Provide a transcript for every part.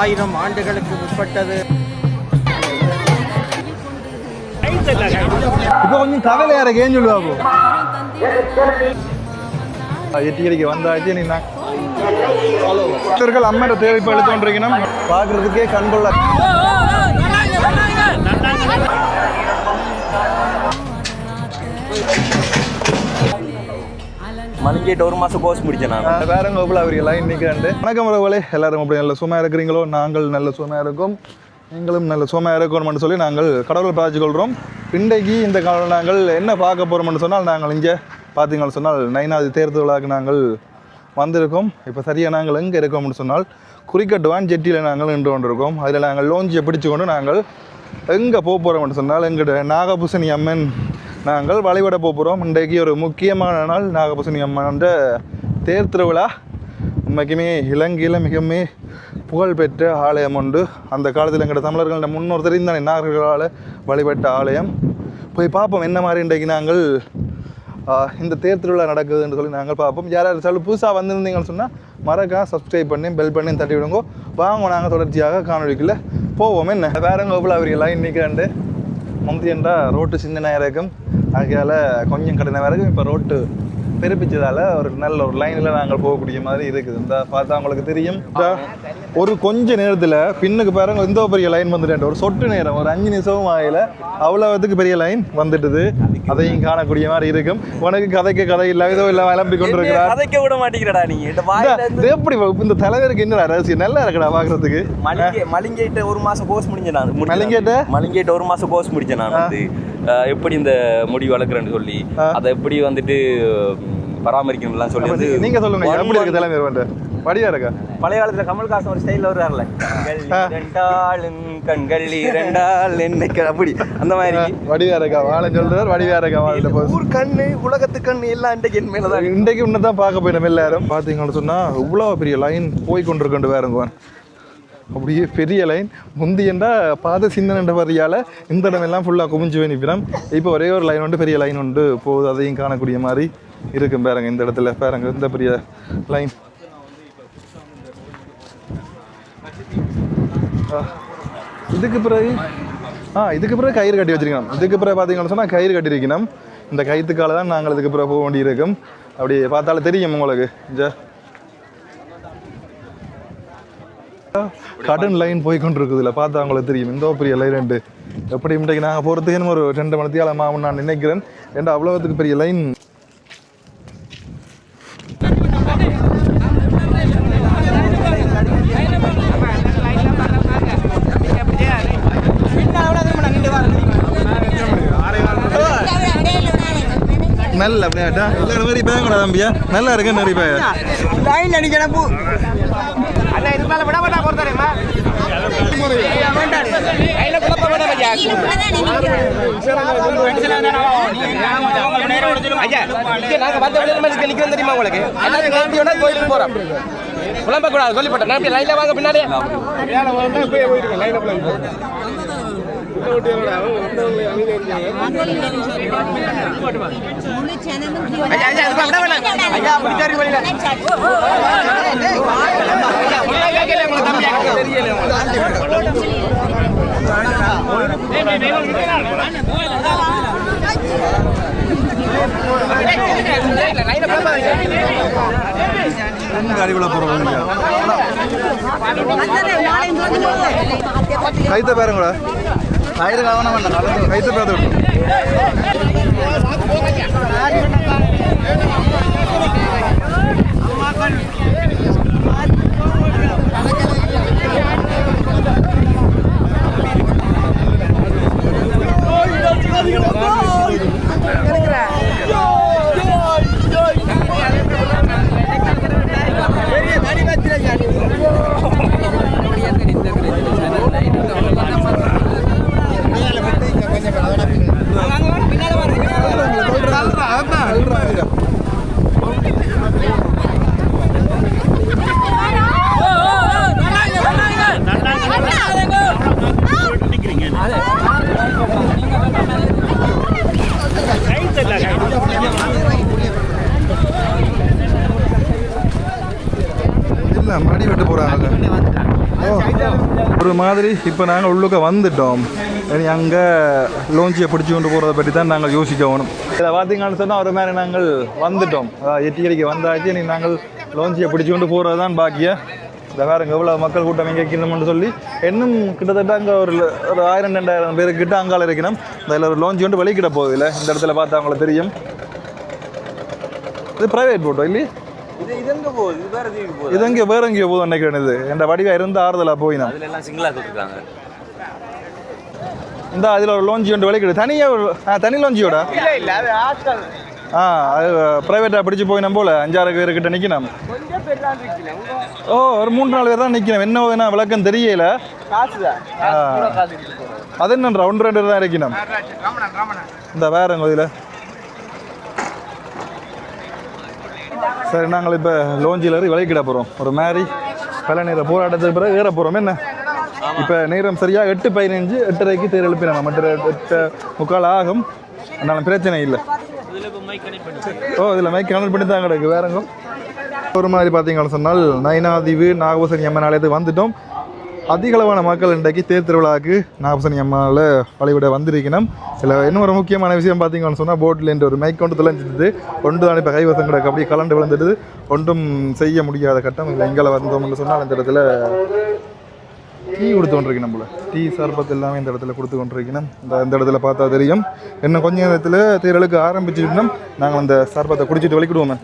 ஆயிரம் ஆண்டுகளுக்கு உட்பட்டது. இப்போ கொஞ்சம் கவலையா இருக்கு. ஏன் சொல்லுவாங்க எட்டியடிக்கு வந்தாச்சு. நீ பக்தர்கள் அம்மனை தேவைப்பா எழுத்தோன்றீங்கன்னா பார்க்கறதுக்கே கண்கொள்ள. மலிங்கேட் 1 மாதம் கோர்ஸ் முடிச்சேன் நான். வேறங்க ஓப்பல அவர்கள் லைன் நிற்கிறாண்டு. வணக்கம் உறவுகளே, எல்லாரும் அப்படி நல்ல சும்மா இருக்கிறீங்களோ? நாங்கள் நல்ல சும்மா இருக்கோம். நீங்களும் நல்ல சும்மா இருக்கணும்னு சொல்லி நாங்கள் கடவுளை பிரார்த்திச்சு கொள்கிறோம். இன்றைக்கு இந்த காலம் நாங்கள் என்ன பார்க்க போகிறோம்னு சொன்னால், நாங்கள் இங்கே பார்த்தீங்கன்னு சொன்னால் 9வது தேர்தல் விழாவுக்கு நாங்கள் வந்திருக்கோம். இப்போ சரியாக நாங்கள் எங்கே இருக்கோம்னு சொன்னால் குறிக்கட்டுவான் ஜெட்டியில் நாங்கள் நின்று கொண்டிருக்கோம். அதில் நாங்கள் லோஞ்சியை பிடிச்சு கொண்டு நாங்கள் எங்கே போக போகிறோம்னு சொன்னால் எங்கிட்ட நாகபூசணி அம்மன் நாங்கள் வழிபட போகிறோம். இன்றைக்கு ஒரு முக்கியமான நாள். நாகபூசணி அம்மன் தேர் திருவிழா. உண்மைக்குமே இலங்கையில் மிகவுமே புகழ்பெற்ற ஆலயம் உண்டு. அந்த காலத்தில் எங்கள் தமிழர்கள் முன்னோர் தெரிந்தானே நாகர்களால் வழிபட்ட ஆலயம். போய் பார்ப்போம் என்ன மாதிரி இன்றைக்கு நாங்கள் இந்த தேர் திருவிழா நடக்குதுன்னு சொல்லி நாங்கள் பார்ப்போம். யாராவது சொல்லி புதுசாக வந்திருந்தீங்கன்னு சொன்னால் மறக்காம சப்ஸ்கிரைப் பண்ணி பெல் பண்ணி தட்டி விடுங்கோ. வாங்க நாங்கள் தொடர்ச்சியாக காணொலிக்குள்ள போவோம். என்ன வேறங்க கோபுல அவர்களாம் இன்றைக்கி ரெண்டு முந்தி என்றால் ரோட்டு சின்னனாக இருக்கும். ஆகையால் கொஞ்சம் கடினமாக இருக்கும். இப்போ ரோட்டு பெருப்பிச்சதால் ஒரு நல்ல ஒரு லைனில் நாங்கள் போகக்கூடிய மாதிரி இருக்குது. இந்த பார்த்தா உங்களுக்கு தெரியும். ஒரு கொஞ்ச நேரத்தில் பின்னுக்கு பாருங்க இந்த பெரிய லைன் வந்துட்டு ஒரு சொட்டு நேரம் ஒரு 5 நிமிஷமும் ஆகல அவ்வளோத்துக்கு பெரிய லைன் வந்துட்டுது. அதையும் காணக்கூடிய மாதிரி இருக்கும். உனக்கு கதை இல்லை ஏதோ இல்லை விளம்பி கொண்டு இருக்கிறார். கதைக்க விட மாட்டேங்கிறடா நீ. எப்படி இந்த தலைவருக்கு என்ன ரகசியம் நல்லா இருக்குடா பார்க்கறதுக்கு. மலிங்கேட்ட 1 மாதம் கோர்ஸ் முடிஞ்சேன் நான். மலிங்கேட்ட 1 மாதம் கோர்ஸ் முடிச்சேன் நான். வந்து எப்படி இந்த முடி வளர்க்குறேன்னு சொல்லி அதை எப்படி வந்துட்டு பராமரிக்கணும்லாம் சொல்லி வந்து நீங்க சொல்லுங்க. எப்படி இருக்கு தலைவர் வந்து படியா இருக்கா? பழைய காலத்துல கமல்ஹாசன் ஒரு ஸ்டைல்ல வருவார்ல, கண்கள் இரண்டால் என்னைக்கு அப்படி அந்த மாதிரி வடிவா இருக்கா வாழ சொல்றாரு. வடிவா இருக்கா ஊர் கண்ணு உலகத்து கண்ணு எல்லாம் இன்றைக்கு என் மேலதான். இன்றைக்கு உன்னதான் பார்க்க போயிடும் எல்லாரும். பார்த்தீங்கன்னு சொன்னா இவ்வளோ பெரிய லைன் போய் கொண்டிருக்கண்டு வேறுங்க. அப்படியே பெரிய லைன் முந்தி என்றால் பாத சின்னன்ற வரியால் இந்த இடம் எல்லாம் ஃபுல்லாக குமிஞ்சு போய் நிற்கிறோம். இப்போ ஒரே ஒரு லைன் உண்டு, பெரிய லைன் உண்டு போகுது. அதையும் காணக்கூடிய மாதிரி இருக்கும். பாருங்க இந்த இடத்துல பாருங்க இந்த பெரிய லைன். இதுக்கு பிறகு கயிறு கட்டி வச்சிருக்கணும். இதுக்கு பிறகு பார்த்தீங்கன்னு சொன்னால் கயிறு கட்டியிருக்கணும். இந்த கயிற்றுக்கால தான் நாங்கள் இதுக்கு பிறகு போக வேண்டி இருக்கும். அப்படி பார்த்தாலே தெரியும் உங்களுக்கு. கடன் லைன் போய் கொண்டு இருக்குதுல்ல பார்த்தா அவங்களுக்கு தெரியும். இந்த பெரிய லைன் ரெண்டு எப்படி இன்றைக்கு நாங்கள் போகிறதுக்கு ஒரு 2 மணித்தியாலம் ஆகும் நான் நினைக்கிறேன். ஏன்னா அவ்வளோத்துக்கு பெரிய லைன். நல்ல அப்படியாட்டா எல்லா மாதிரி பேங்கடா தம்பியா நல்லா இருக்கு. நிறைய பேர் லைன் அடிக்கணும். அண்ணா இது மேல விட மாட்டா போறதேமா கையில குழப்ப விட ஐயா. ஐயா நாங்க வந்து விட நிக்கிறோம் தெரியுமா உங்களுக்கு? எல்லாரும் கேட்டியோட கோயிலுக்கு போறோம். குழம்ப கூடாது சொல்லிப்பட்டேன். நான் லைன்ல வாங்க பின்னாடியே போயிருக்கு லைன்ல போய் கைத்த பாருங்களா கயிறு கவனம் வேண்டாம். கைத்த பேர் இல்லை மடி விட்டு போகிறாங்க. ஒரு மாதிரி இப்போ நாங்கள் உள்ளுக்க வந்துட்டோம். இனி அங்கே லோஞ்சியை பிடிச்சி கொண்டு போகிறத பற்றி தான் நாங்கள் யோசிக்கணும். இதை பார்த்தீங்கன்னு சொன்னால் ஒரு மாதிரி நாங்கள் வந்துட்டோம். எட்டியடிக்கு வந்தாச்சு. இனி நாங்கள் லோஞ்சியை பிடிச்சி கொண்டு போகிறது தான் பாக்கிய. இந்த வேறுங்க எவ்வளோ மக்கள் கூட்டம் இங்கே இருக்கணும்னு சொல்லி இன்னும் கிட்டத்தட்ட அங்கே ஒரு 1000-2000 பேருக்கிட்ட அங்கால இருக்கணும். அதில் ஒரு லோஞ்சி கொண்டு வெளிக்கிட போகுது இல்லை. இந்த இடத்துல பார்த்தா அவங்களுக்கு தெரியும். இது ப்ரைவேட் போட்டோ இல்லையே. இது எங்கே வேற எங்கேயோ போதும் நினைக்கிறேன். இது என் வடிவா இருந்து ஆறுதலாக போயினா இந்த அதில் ஒரு லோஞ்சி ஒன்று வெளிக்கிடு தனியாக தனி லோஞ்சியோட அது ப்ரைவேட்டாக பிடிச்சி போயினோம் போல் 5-6 பேர்கிட்ட நிற்கணும். ஒரு 3-4 பேர் தான் நிற்கணும். என்ன விளக்கம் தெரியல. அது என்னன்ற 1-2 தான் இருக்கணும். இந்த வேற இதில் சரி நாங்கள் இப்போ லோஞ்சில் விலைக்கிட போகிறோம். ஒரு மாதிரி பல நேர போராட்டத்துக்கு பிறகு ஏற போகிறோம். என்ன இப்போ நேரம் சரியாக 8:15 8:30க்கு தேர் எழுப்பினோம். மற்ற 8:45 ஆகும். அதனால பிரச்சனை இல்லை. இதில் மைக் கனெக்ட் பண்ணி தான் கிடக்கு வேறங்க. ஒரு மாதிரி பார்த்தீங்கன்னு சொன்னால் நயினாதீவு நாகபூசணி அம்மன் ஆலயத்துக்கு வந்துட்டோம். அதிகளவான மக்கள் இன்றைக்கு தேர் திருவிழாவுக்கு நாகபூசணி அம்மாவில் வழிவிட வந்திருக்கணும். இதில் இன்னும் ஒரு முக்கியமான விஷயம் பார்த்தீங்கன்னு சொன்னால் போட்டில் என்று ஒரு மைக் கொண்டு தொலைஞ்சிட்டு ஒன்று தான் இப்போ கைவசம் கிடக்கு. அப்படியே கலண்டு விழுந்துட்டு ஒன்றும் செய்ய முடியாத கட்டம். இல்லை எங்களை வந்தோம்னு சொன்னால் அந்த இடத்துல டீ கொடுத்து கொண்டிருக்கணும். நம்மள டீ சர்பத்து எல்லாமே இந்த இடத்துல கொடுத்து கொண்டிருக்கணும். இந்த இடத்துல பார்த்தா தெரியும். இன்னும் கொஞ்ச நேரத்தில் தேர்தலுக்கு ஆரம்பிச்சுட்டோம்னா நாங்கள் அந்த சர்பத்தை குடிச்சிட்டு வலிக்கிடுவோமே.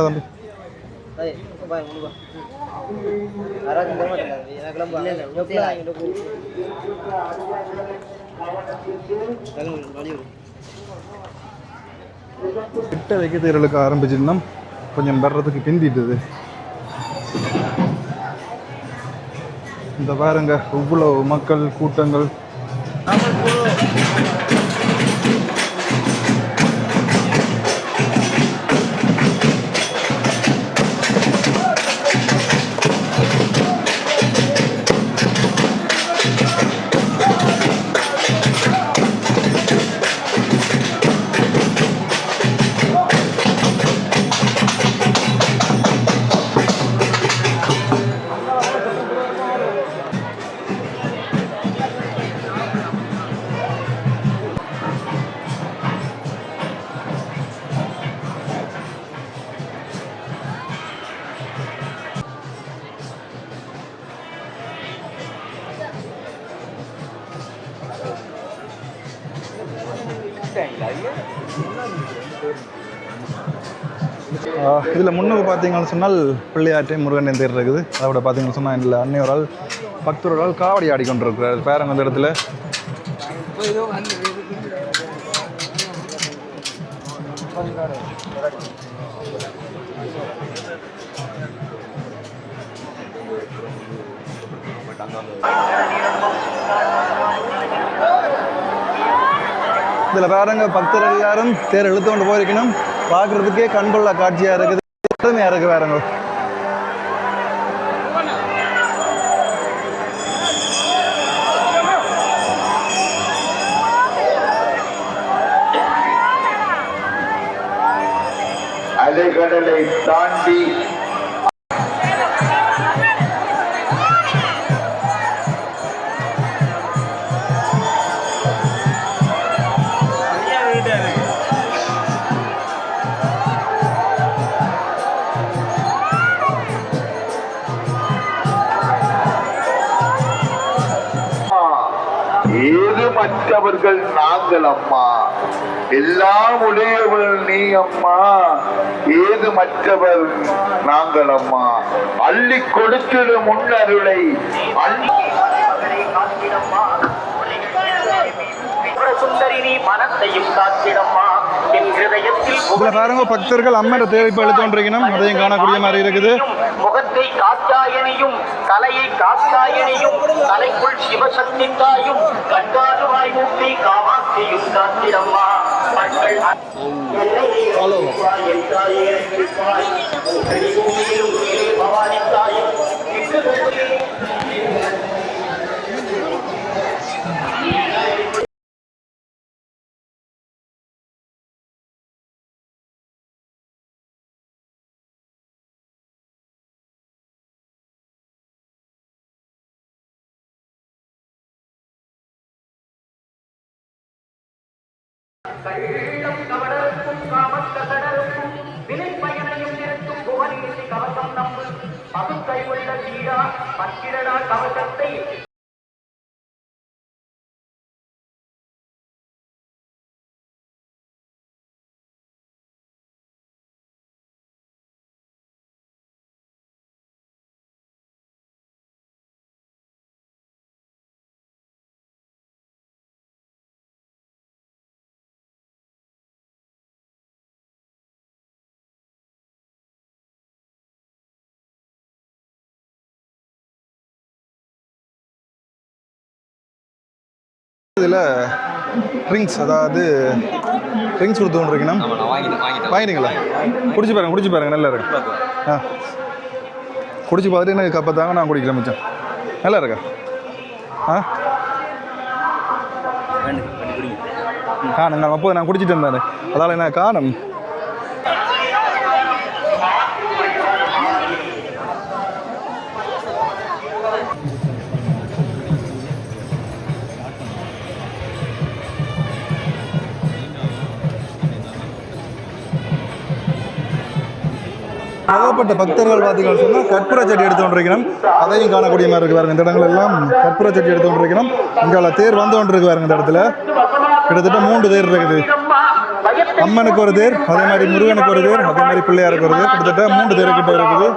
தம்பி கிட்ட வைக்க தேர்தலுக்கு ஆரம்பிச்சுன்னா கொஞ்சம் வர்றதுக்கு பிந்திட்டுது. இந்த பாருங்க இவ்வளவு மக்கள் கூட்டங்கள். இதில் முன்னுக்கு பார்த்தீங்கன்னு சொன்னால் பிள்ளையாற்றை முருகன் தேர் இருக்குது. அதோட பார்த்தீங்கன்னு சொன்னால் இதில் அன்னையோரால் பக்தரோடால் காவடி ஆடிக்கொண்டிருக்கிறார். பேரங்க அந்த இடத்துல இதில் பாருங்க பக்தர்கள் எல்லாரும் தேர் இழுத்து கொண்டு போயிருக்கணும். பார்க்குறதுக்கே கண்கொள்ளா காட்சியாக இருக்குது. திறமையாக இருக்குது. பாருங்க அலைகடலை தாண்டி மற்றவர்கள் நாங்கள் அம்மா, எல்லாம் உடையவள் நீ அம்மா, ஏது மற்றவர் நாங்கள் அம்மா, அள்ளி கொடுத்திடு முன்னருளை பாருங்க பக்தர்கள் அம்மன் தேவை எழுத்தோன்றிக்கணும். அதையும் காணக்கூடிய மாதிரி இருக்குது. முகத்தை காத்தாயனையும் தலையை காத்தாயனையும் தலைக்குள் சிவசக்தி தாயும் கண்டாருமாய் மூர்த்தி காமாட்சியும் காத்திடம்மா கள்ளம் கவடருக்கும் காமக்கடருக்கும் வினை பயனையும் நிறுத்தும் புகழிசை கவசம் நம்பு பகுக்கை உள்ள சீடா பத்திரடா கவசத்தை இதில் ட்ரிங்க்ஸ், அதாவது ட்ரிங்க்ஸ் கொடுத்துருக்கீங்கன்னா வாங்கிட்டீங்களா? குடிச்சு பாருங்க நல்லா இருக்கு. ஆ குடிச்சு பார்த்துட்டு எனக்கு கப்பை தாங்க, நான் குடிக்கிறேன் மிச்சம். நல்லா இருக்கா? காணுங்க அப்போ நான் குடிச்சிட்டு இருந்தேன், அதால் என்ன காணும். ஏகப்பட்ட பக்தர்கள் பார்த்தீங்கன்னு சொன்னால் கற்பூர சட்டி எடுத்து கொண்டிருக்கணும். அதையும் காணக்கூடிய மாதிரி இருக்கு பாருங்க. இந்த இடங்கள் எல்லாம் கற்பூர சட்டி எடுத்து கொண்டிருக்கணும். இங்கே தேர் வந்து கொண்டிருக்கு பாருங்க. இந்த இடத்துல கிட்டத்தட்ட 3 தேர் இருக்குது. அம்மனுக்கு ஒரு தேர், அதே மாதிரி முருகனுக்கு ஒரு தேர், அதே மாதிரி பிள்ளையாருக்கு ஒரு தேர். கிட்டத்தட்ட 3 தேர் கிட்ட இருக்குது.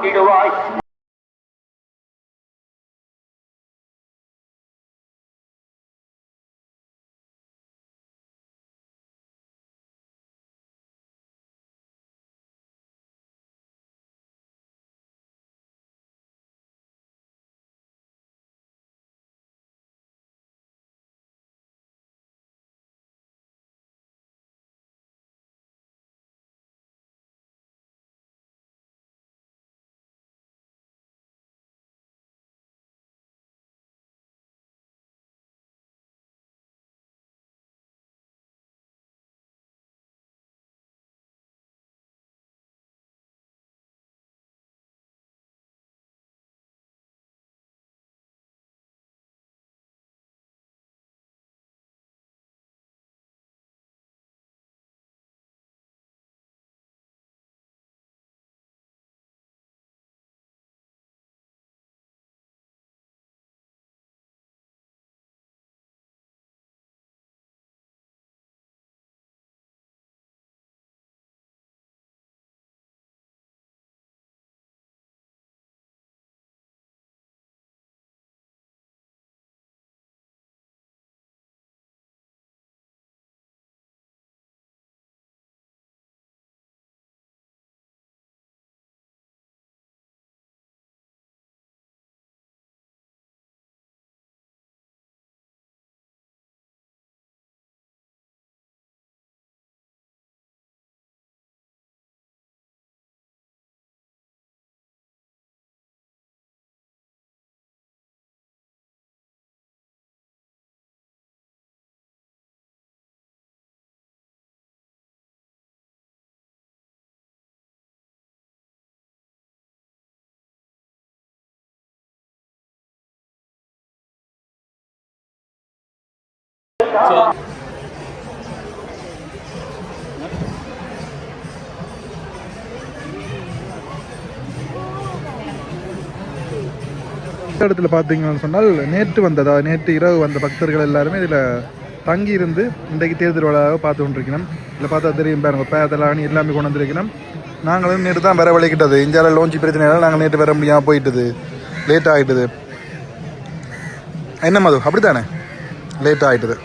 இடத்துல பார்த்தீங்கன்னு சொன்னால் நேற்று இரவு வந்த பக்தர்கள் எல்லாருமே இதில் தங்கி இருந்து இன்றைக்கு தேர்தல் விழாவை பார்த்து கொண்டிருக்கணும். இதில் பார்த்தா தெரியும் பாருங்க, பேதலானி எல்லாமே கொண்டு வந்திருக்கணும். நாங்களும் நேற்று தான் வர வழிக்கிட்டது. இந்தியாவில் லோஞ்சி பிரச்சனையால் நாங்கள் நேற்று வர முடியாமல் போயிட்டுது, லேட் ஆகிட்டுது. என்ன மது அப்படி தானே லேட் ஆகிட்டுது.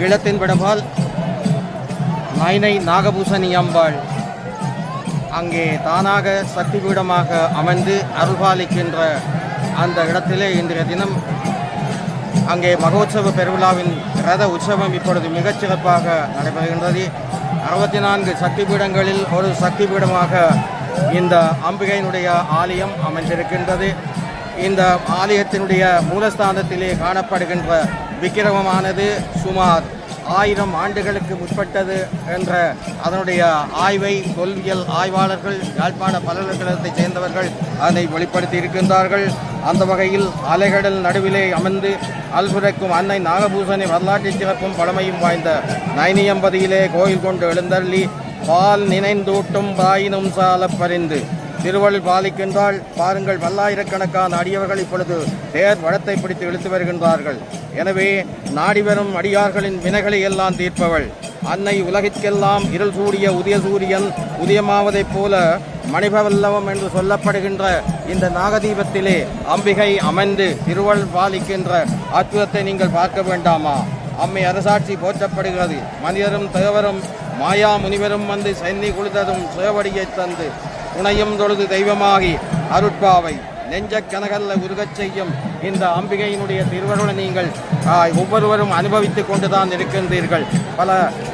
ஈழத்தின் விடபால் நைனை நாகபூசணி அம்பாள் அங்கே தானாக சக்தி பீடமாக அமர்ந்து அருள்பாலிக்கின்ற அந்த இடத்திலே இன்றைய தினம் அங்கே மகோத்சவ பெருவிழாவின் ரத உற்சவம் இப்பொழுது மிகச்சிறப்பாக நடைபெறுகின்றது. 64 சக்தி பீடங்களில் ஒரு சக்தி பீடமாக இந்த அம்பிகையினுடைய ஆலயம் அமைந்திருக்கின்றது. இந்த ஆலயத்தினுடைய மூலஸ்தானத்திலே காணப்படுகின்ற விக்கிரகமானது சுமார் 1000 ஆண்டுகளுக்கு முற்பட்டது என்ற அதனுடைய ஆய்வை தொல்வியல் ஆய்வாளர்கள் யாழ்ப்பாண பல்கலைக்கழகத்தைச் சேர்ந்தவர்கள் அதை வெளிப்படுத்தி இருக்கின்றார்கள். அந்த வகையில் அலைகடல் நடுவிலே அமர்ந்து அல்புரைக்கும் அன்னை நாகபூசணி வரலாற்று சிறப்பும் பழமையும் வாய்ந்த நைனியம்பதியிலே கோயில் கொண்டு எழுந்தள்ளி பால் நினைந்தூட்டும் பாயினும் சால பறிந்து திருவள்ளுவர் பாலிக்கின்றாள். பாருங்கள், பல்லாயிரக்கணக்கான அடியவர்கள் இப்பொழுது தேர் வடத்தை பிடித்து இழுத்து வருகின்றார்கள். எனவே நாடி வரும் அடியார்களின் வினைகளை எல்லாம் தீர்ப்பவள் அன்னை உலகிற்கெல்லாம் இருள் சூடிய உதயசூரியன் உதயமாவதைப் போல மணிபவல்லவம் என்று சொல்லப்படுகின்ற இந்த நாகதீபத்திலே அம்பிகை அமர்ந்து திருவள்ளுவர் பாலிக்கின்ற அற்புதத்தை நீங்கள் பார்க்க வேண்டாமா? அம்மை அரசாட்சி போற்றப்படுகிறது. மனிதரும் தேவரும் மாயா முனிவரும் வந்து சென்னி குளித்ததும் சேவடியை தந்து துணையும் தொழுது தெய்வமாகி அருட்பாவை நெஞ்ச கனகல்ல உருகச் செய்யும் இந்த அம்பிகையினுடைய திருவருளை நீங்கள் ஒவ்வொருவரும் அனுபவித்துக் கொண்டுதான் இருக்கின்றீர்கள். பல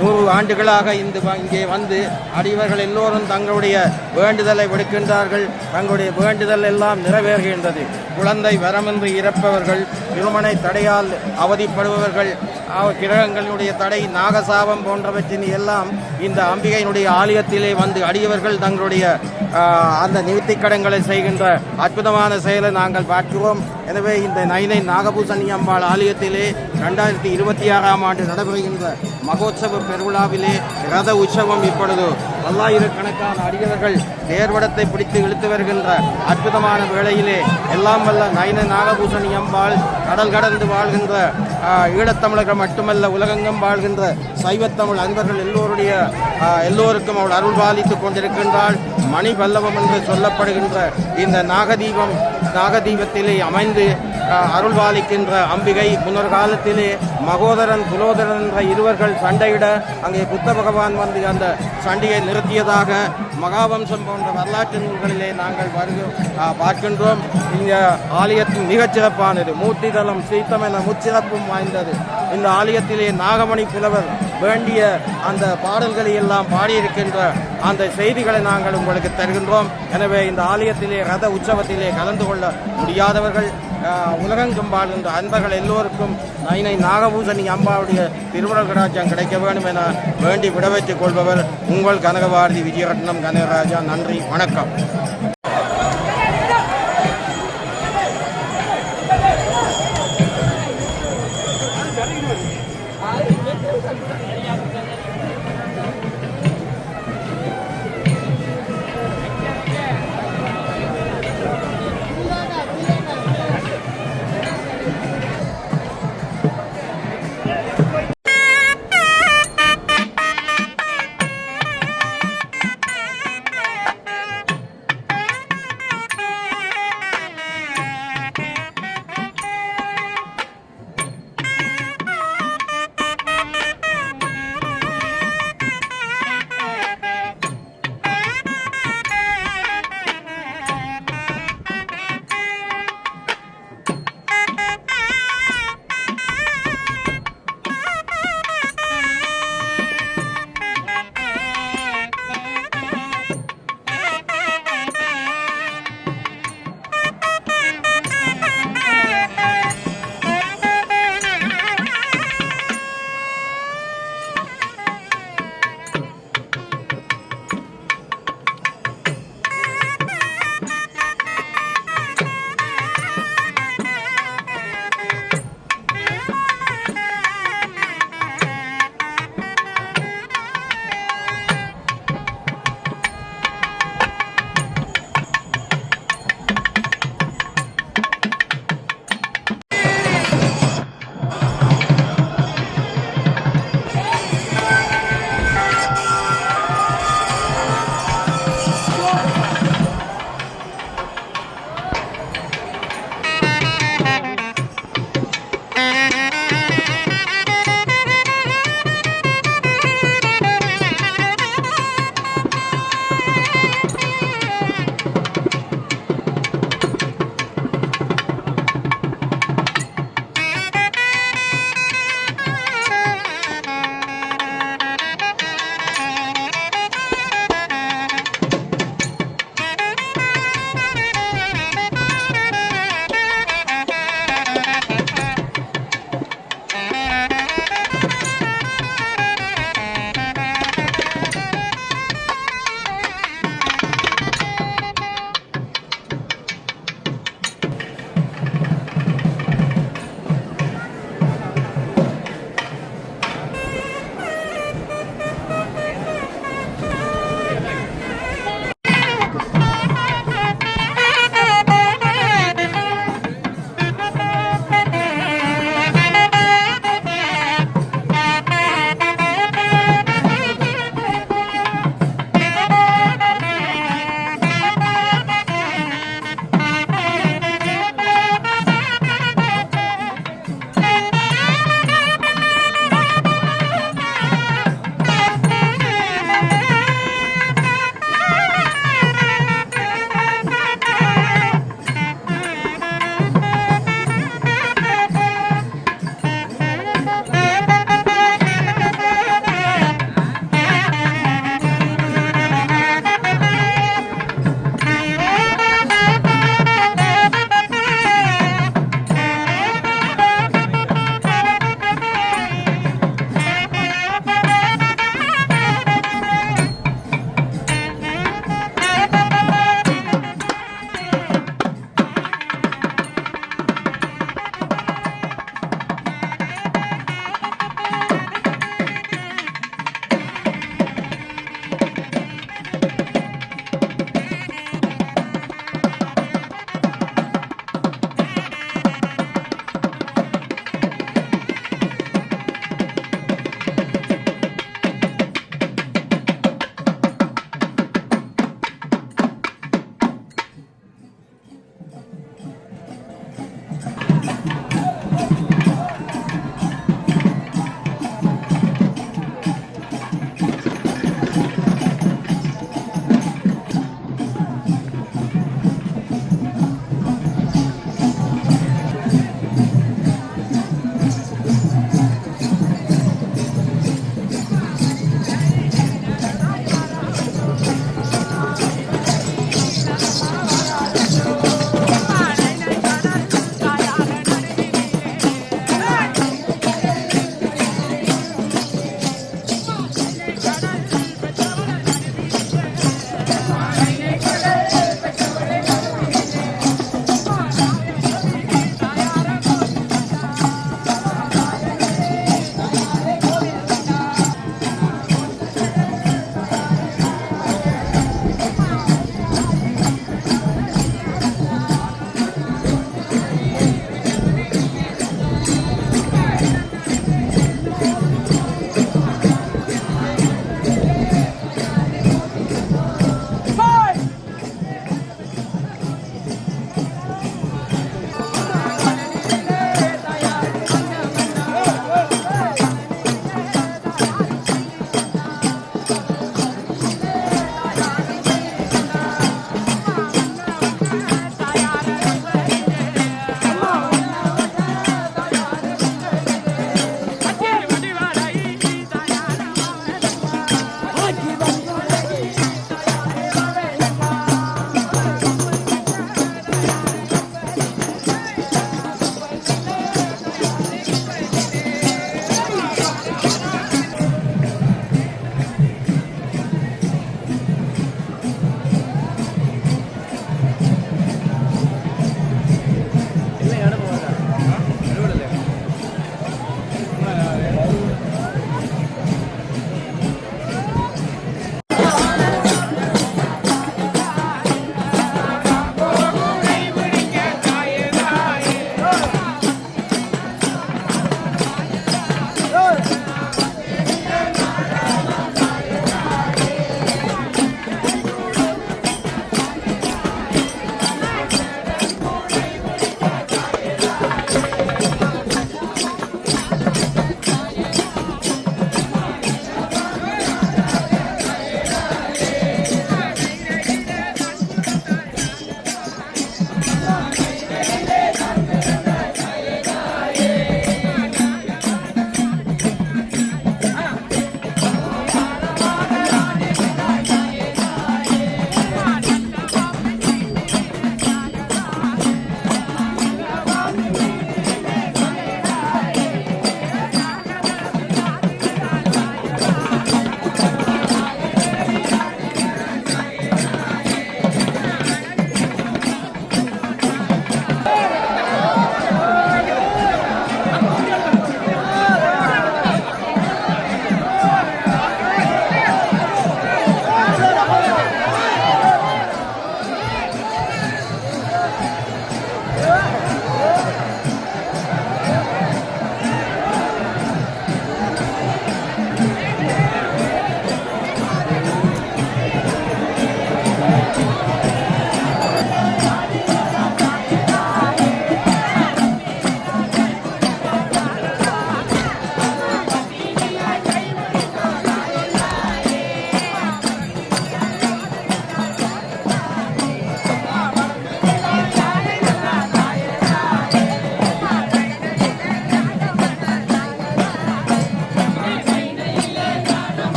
100 ஆண்டுகளாக இங்கே வந்து அடியவர்கள் எல்லோரும் தங்களுடைய வேண்டுதலை விடுக்கின்றார்கள். தங்களுடைய வேண்டுதல் எல்லாம் நிறைவேறுகின்றது. குழந்தை வரமின்றி இறப்பவர்கள், திருமண தடையால் அவதிப்படுபவர்கள், கிரகங்களுடைய தடை, நாகசாபம் போன்றவற்றின் எல்லாம் இந்த அம்பிகையினுடைய ஆலயத்திலே வந்து அடியவர்கள் தங்களுடைய அந்த நிவர்த்தி கடன்களை செய்கின்ற அற்புதமான செயலை நாங்கள் பார்க்கிறோம். எனவே இந்த நைனை நாகபூசணி அம்பாள் ஆலயத்திலே 2026ஆம் ஆண்டு நடைபெறுகின்ற மகோத்சவ பெருவிழாவிலே ரத உற்சவம் இப்பொழுது பல்லாயிரக்கணக்கான அடியவர்கள் தேர்வடத்தை பிடித்து இழுத்து வருகின்ற அற்புதமான வேளையிலே எல்லாம் வல்ல நைனை நாகபூசணி அம்பாள் கடல் கடந்து வாழ்கின்ற ஈழத்தமிழர்கள் மட்டுமல்ல உலகெங்கும் வாழ்கின்ற சைவத்தமிழ் அன்பர்கள் எல்லோருக்கும் அவள் அருள் பாலித்துக் கொண்டிருக்கின்றாள். மணி பல்லவம் என்று சொல்லப்படுகின்ற இந்த நாகதீபத்திலே அமைந்து அருள் பாலிக்கின்ற அம்பிகை முன்னொரு காலத்திலே மகோதரன் குலோதரன் என்ற இருவர்கள் சண்டையிட அங்கே புத்த பகவான் வந்து அந்த சண்டையை நிறுத்தியதாக மகாவம்சம் போன்ற வரலாற்று நூல்களிலே நாங்கள் பார்க்கின்றோம். இந்த ஆலயத்தின் மிகச்சிறப்பானது, மூர்த்திதலம் சீத்தம் என முச்சிறப்பும் வாய்ந்தது. இந்த ஆலயத்திலே நாகமணி புலவர் வேண்டிய அந்த பாடல்களை எல்லாம் பாடியிருக்கின்ற அந்த செய்திகளை நாங்கள் உங்களுக்கு தருகின்றோம். எனவே இந்த ஆலயத்திலே ரத உற்சவத்திலே கலந்து கொள்ள முடியாதவர்கள் உலகெங்கும் வாழ்கின்ற அன்பர்கள் எல்லோருக்கும் நைனை நாகபூசணி அம்பாவுடைய திருவுருள் கடாட்சம் கிடைக்க வேண்டும் என வேண்டி விடைபெற்றுக் கொள்பவர் உங்கள் கனகபாரதி விஜயரட்னம் கனகராஜா. நன்றி, வணக்கம்.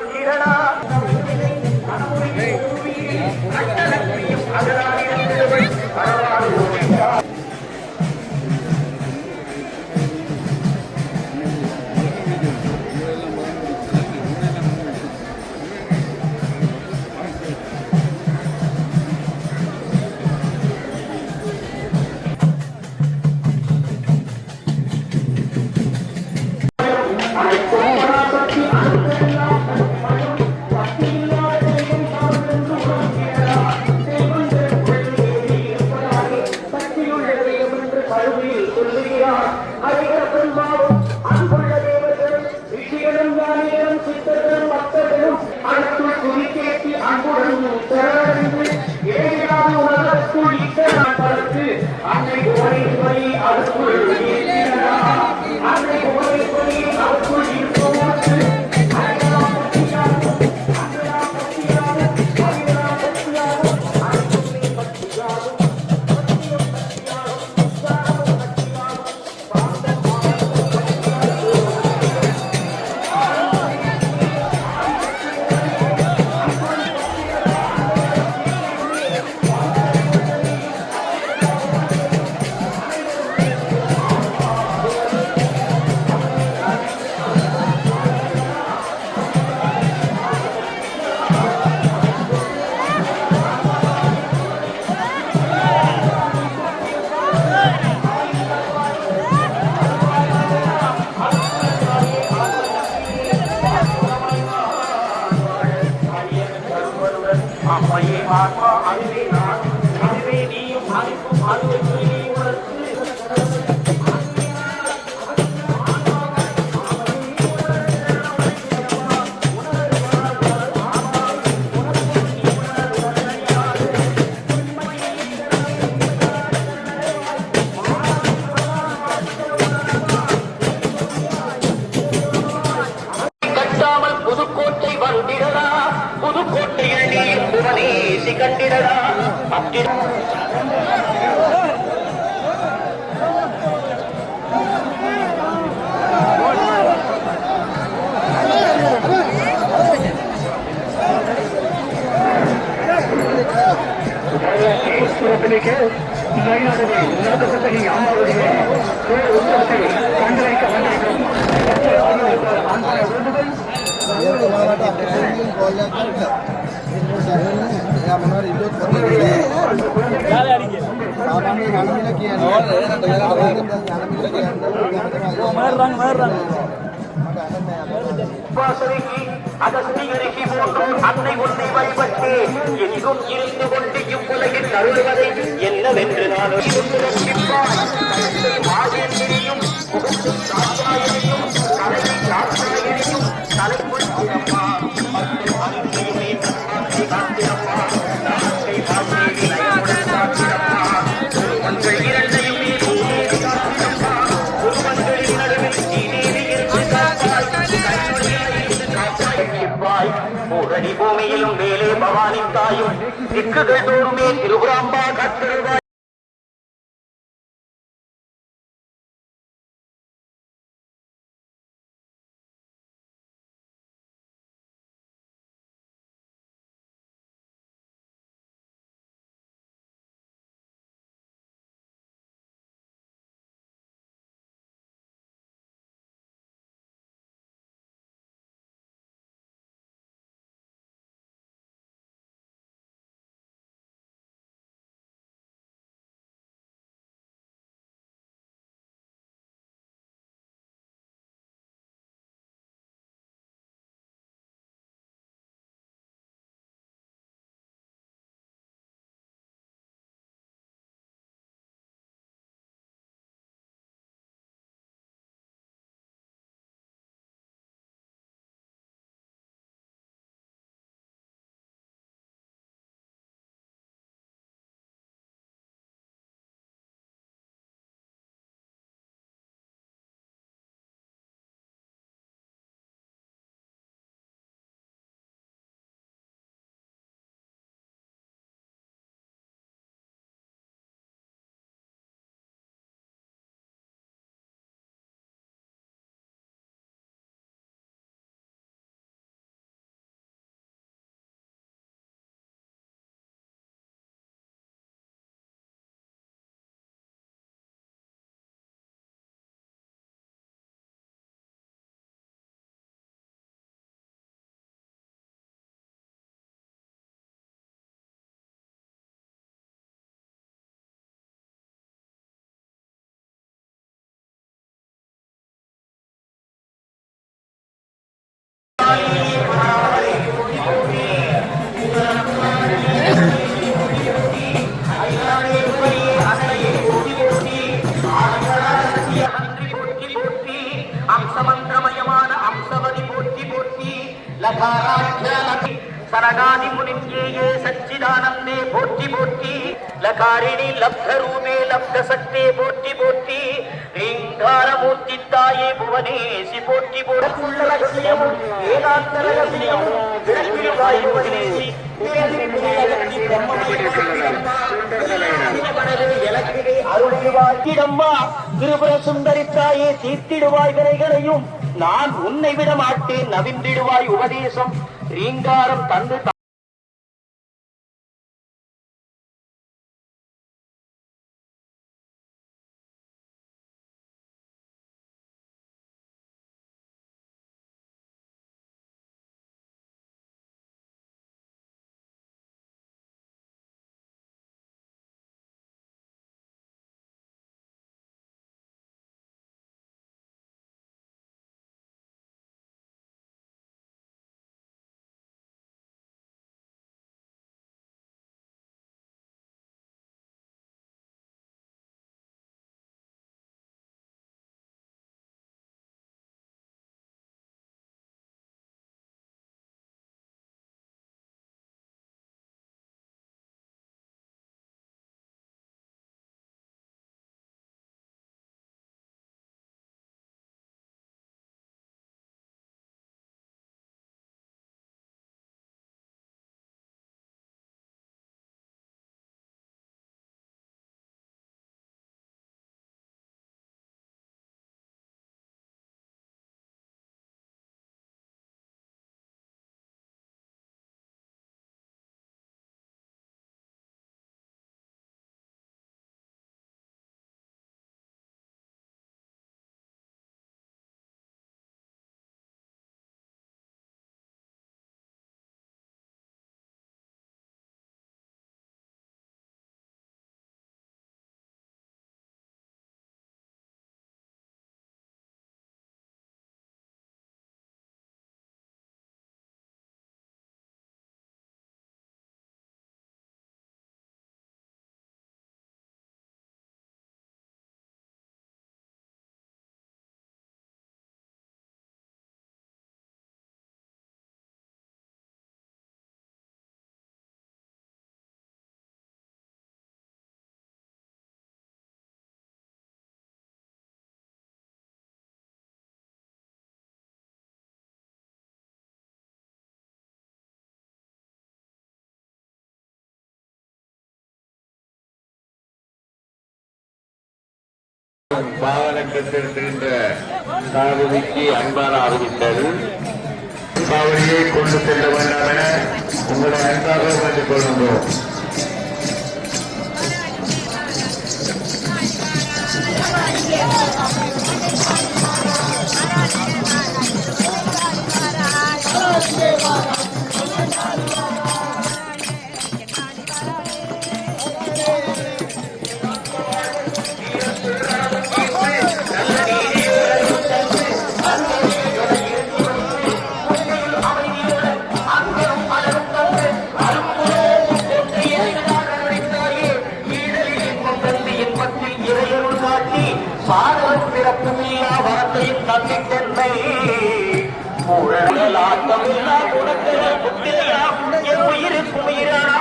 வந்திடடா அம்மையே ஆத்மா அதுவே நான் அதுவே நீயும் அனைத்தும் அதுவே நீ உணர்த்து கட்டாமல் புதுக்கோட்டை வந்திடடா புதுக்கோட்டையில் நீ புவனேசி கண்டிடடா புறத்திലേക്ക് വയനാടിനെ ഉന്നതപ്പെട്ട അമ്മാവതിയെ ഉത്തരത്തിൽ കണ്ടുവയ്ക്ക വന്നിരിക്കും அகஸ்தியருக்கு போன்றோர் அன்னை ஒன்றை வழிபட்டு எங்கும் இருந்து கொண்டு இவ்வுலகில் அருள்வதை என்னவென்று நான் மாதேந்திரியும் தலைக்குள் பூமியிலும் மேலே பவானி தாயும் திக்குகள் தோறுமே திருபுராம்பா கட்டருவாய். சனகாதி முனியே சச்சிதானந்தே போற்றி போற்றி லகாரிணி லப்தரூபே லப்த சக்தே போற்றி போற்றி ரீங்காரமூர்த்தி தாயே புவனேசி போற்றி போற்றி ரகசியமும் ஏகாந்த ரகசியமும் விளக்கிடுவாய் புவனேசி அருளிடுவாய்டம்மா திருபுர சுந்தரி தாயே தீர்த்திடுவாய் வினைகளையும் நான் உன்னை விட மாட்டேன் நவிந்திடுவாய் உபதேசம் ரீங்காரம் தந்து வாகனத்திருக்கின்ற சாரதிக்கு அன்பான அறிவித்தது காவலியை கொண்டு செல்ல வேண்டாம் என உங்களை அன்பாக வேண்டிக் கொள்கின்றோம்.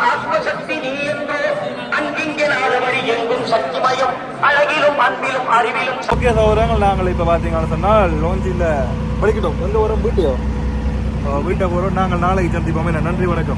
ஆத்மசக்தி நீ என்று அங்கிங்கே நாளவழி எங்கும் சக்திமயம் அழகிலும் அன்பிலும் அறிவிலும். ஓகே சகோதரங்கள், நாங்கள் இப்போ பார்த்தீங்கன்னு சொன்னால் லோஞ்சியில் படிக்கிட்டோம். எந்த ஊரும் வீட்டையோ வீட்டை போகிறோம். நாங்கள் நாளைக்கு சந்திப்போம். நன்றி, வணக்கம்.